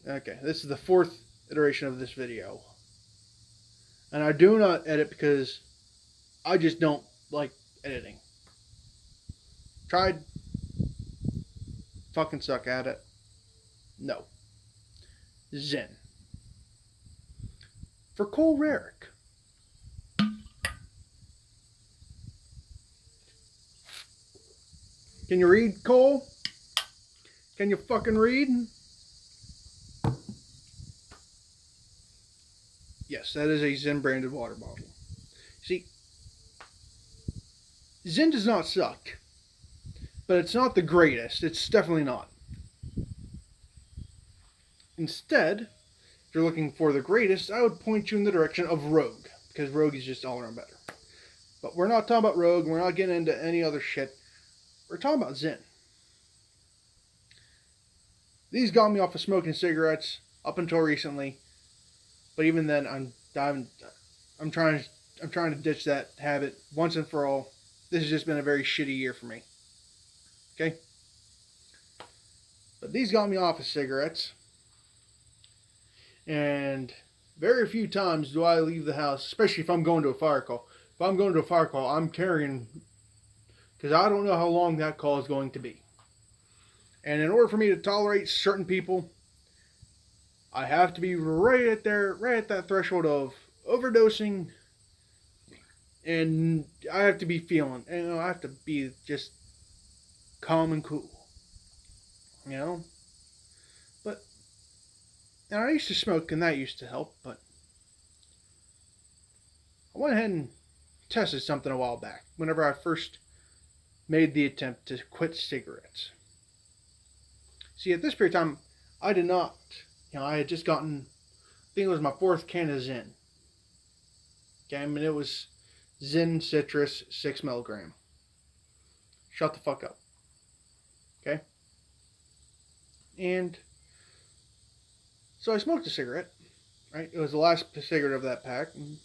Okay, this is the 4th iteration of this video. And I do not edit because I just don't like editing. Tried. Fucking suck at it. No. ZYN. For Cole Rarick. Can you read, Cole? Can you fucking read? Yes, that is a ZYN branded water bottle. See, ZYN does not suck, but it's not the greatest. It's definitely not. Instead, if you're looking for the greatest, I would point you in the direction of Rogue, because Rogue is just all around better. But we're not talking about Rogue, and we're not getting into any other shit. We're talking about ZYN. These got me off of smoking cigarettes up until recently, but even then, I'm trying to ditch that habit once and for all. This has just been a very shitty year for me. Okay? But these got me off of cigarettes. And very few times do I leave the house, especially if I'm going to a fire call. If I'm going to a fire call, I'm carrying, because I don't know how long that call is going to be. And in order for me to tolerate certain people, I have to be right at that threshold of overdosing, and I have to be feeling, I have to be just calm and cool, But, and I used to smoke, and that used to help, but I went ahead and tested something a while back, whenever I first made the attempt to quit cigarettes. See, at this period of time, I did not, I had just gotten, I think it was my 4th can of ZYN. Okay, I mean, it was ZYN Citrus 6 milligram. Shut the fuck up. Okay? And so I smoked a cigarette, right? It was the last cigarette of that pack. And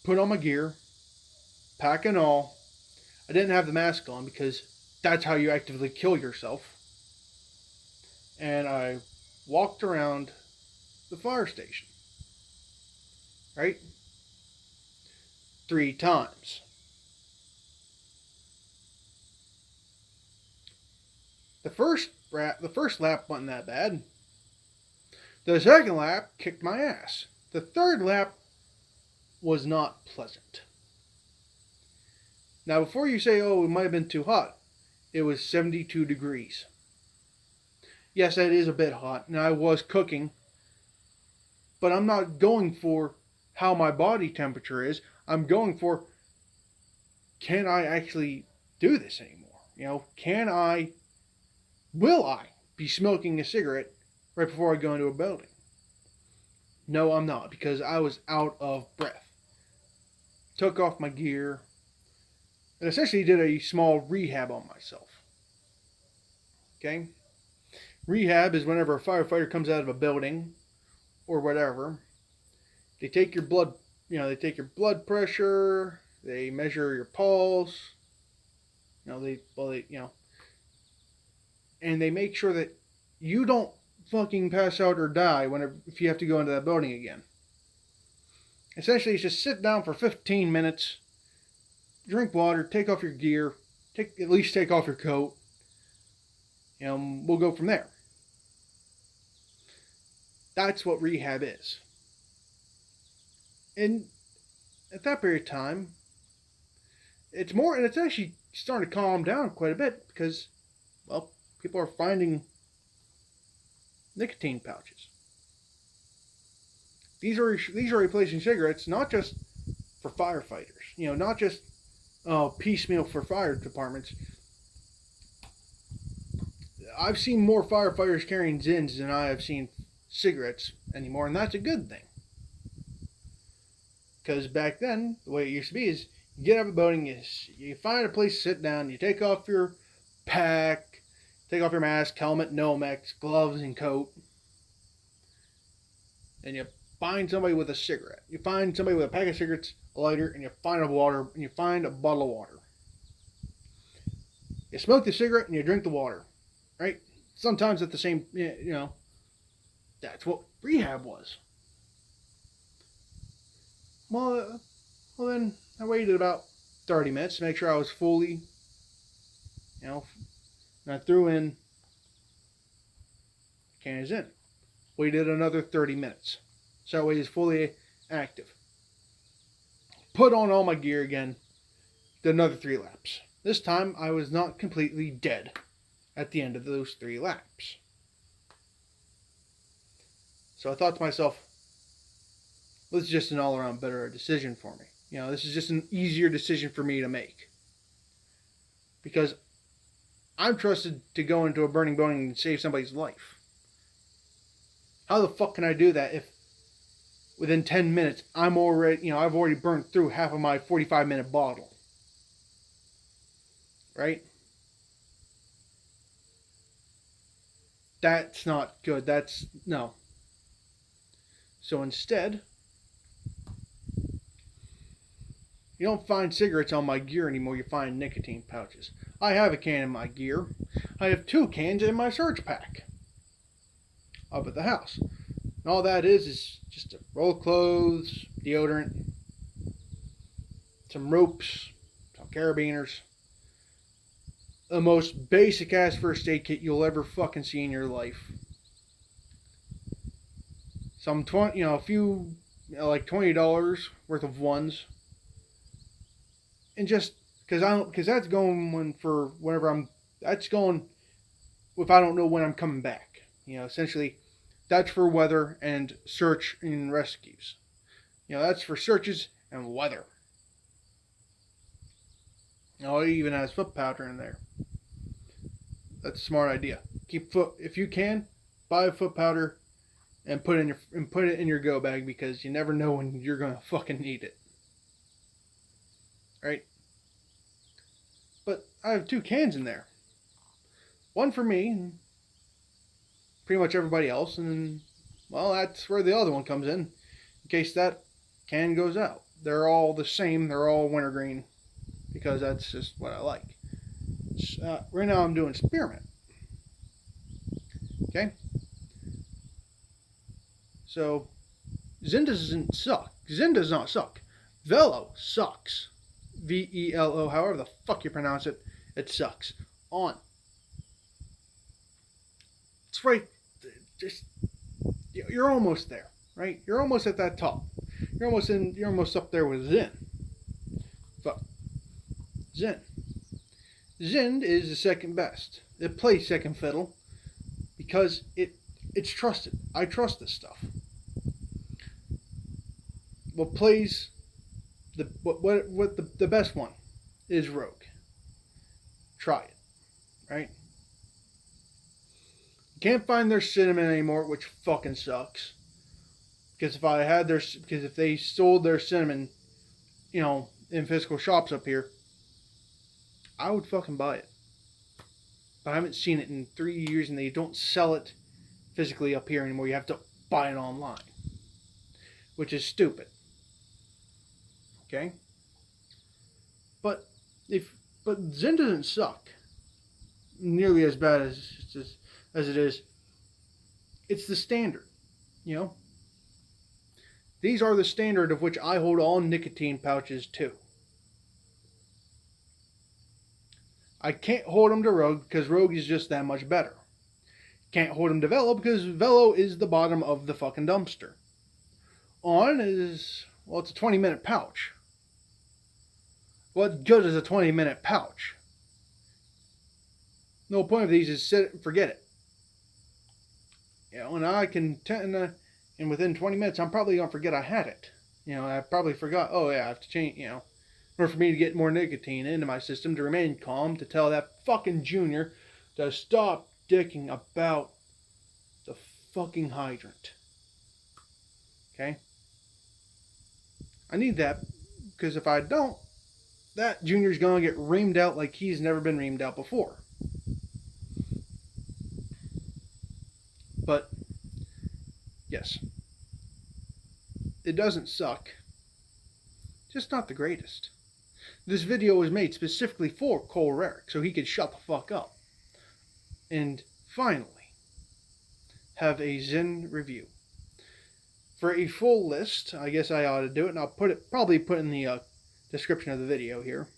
put on my gear, pack and all. I didn't have the mask on because that's how you actively kill yourself. And I walked around the fire station, right? 3 times. The first lap wasn't that bad. The second lap kicked my ass. The third lap was not pleasant. Now, before you say, oh, it might have been too hot, it was 72 degrees. Yes, that is a bit hot, and I was cooking, but I'm not going for how my body temperature is. I'm going for, can I actually do this anymore? Will I be smoking a cigarette right before I go into a building? No, I'm not, because I was out of breath. Took off my gear, and essentially did a small rehab on myself. Okay? Rehab is whenever a firefighter comes out of a building or whatever, they take your blood, they take your blood pressure, they measure your pulse, and they make sure that you don't fucking pass out or die if you have to go into that building again. Essentially, it's just sit down for 15 minutes, drink water, take off your gear, at least take off your coat, and we'll go from there. That's what rehab is. And at that period of time, it's actually starting to calm down quite a bit because, well, people are finding nicotine pouches. These are replacing cigarettes, not just for firefighters, not just piecemeal for fire departments. I've seen more firefighters carrying ZYNs than I have seen cigarettes anymore, and that's a good thing. Because back then, the way it used to be is you get out of a building, you find a place to sit down, you take off your pack, take off your mask, helmet, Nomex, gloves, and coat, and you find somebody with a cigarette. You find somebody with a pack of cigarettes, a lighter, and you find a bottle of water. You smoke the cigarette and you drink the water, right? Sometimes at the same, That's what rehab was. Well, then I waited about 30 minutes to make sure I was fully, and I threw in a can of ZYN. Waited another 30 minutes. So that way it's fully active. Put on all my gear again. Did another 3 laps. This time I was not completely dead at the end of those 3 laps. So I thought to myself, this is just an all-around better decision for me. This is just an easier decision for me to make. Because I'm trusted to go into a burning building and save somebody's life. How the fuck can I do that if within 10 minutes I've already burned through half of my 45-minute bottle? Right? That's not good. No. So instead, you don't find cigarettes on my gear anymore. You find nicotine pouches. I have a can in my gear. I have 2 cans in my search pack up at the house. And all that is just a roll of clothes, deodorant, some ropes, some carabiners. The most basic ass first aid kit you'll ever fucking see in your life. Some a few, like $20 worth of ones. And just because that's going for whenever that's going if I don't know when I'm coming back. Essentially that's for weather and search and rescues. That's for searches and weather. It even has foot powder in there. That's a smart idea. If you can, buy a foot powder and put it in your go bag, because you never know when you're gonna fucking need it. Right? But I have 2 cans in there. One for me, and pretty much everybody else, and then, well, that's where the other one comes in case that can goes out. They're all the same. They're all wintergreen, because that's just what I like. Right now I'm doing Spearmint. Okay? So, ZYN doesn't suck. ZYN does not suck. Velo sucks. VELO, however the fuck you pronounce it, it sucks. On. It's right. You're almost there, right? You're almost at that top. You're almost up there with ZYN. Fuck. ZYN. ZYN is the second best. It plays second fiddle because it's trusted. I trust this stuff. What plays the best one is Rogue. Try it, right? Can't find their cinnamon anymore, which fucking sucks. Because if they sold their cinnamon, in physical shops up here, I would fucking buy it. But I haven't seen it in 3 years, and they don't sell it physically up here anymore. You have to buy it online, which is stupid. Okay? But ZYN doesn't suck nearly as bad as it is. It's the standard, These are the standard of which I hold all nicotine pouches to. I can't hold them to Rogue because Rogue is just that much better. Can't hold them to Velo because Velo is the bottom of the fucking dumpster. On is, well, it's a 20-minute pouch. What good is a 20-minute pouch? No point of these is set it and forget it. And I can and within 20 minutes, I'm probably going to forget I had it. I probably forgot, oh yeah, I have to change, in order for me to get more nicotine into my system, to remain calm, to tell that fucking junior to stop dicking about the fucking hydrant. Okay? I need that, because if I don't, that junior's going to get reamed out like he's never been reamed out before. But, yes. It doesn't suck. Just not the greatest. This video was made specifically for Cole Rarick, so he could shut the fuck up. And finally, have a ZYN review. For a full list, I guess I ought to do it, and I'll probably put in the description of the video here.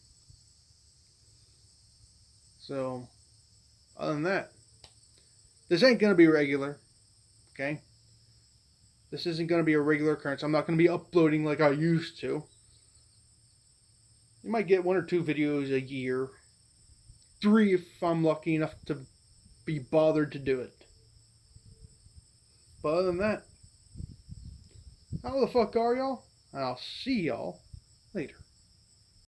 So, other than that, this ain't going to be regular, okay? This isn't going to be a regular occurrence. I'm not going to be uploading like I used to. You might get 1 or 2 videos a year. 3 if I'm lucky enough to be bothered to do it. But other than that, how the fuck are y'all? I'll see y'all later.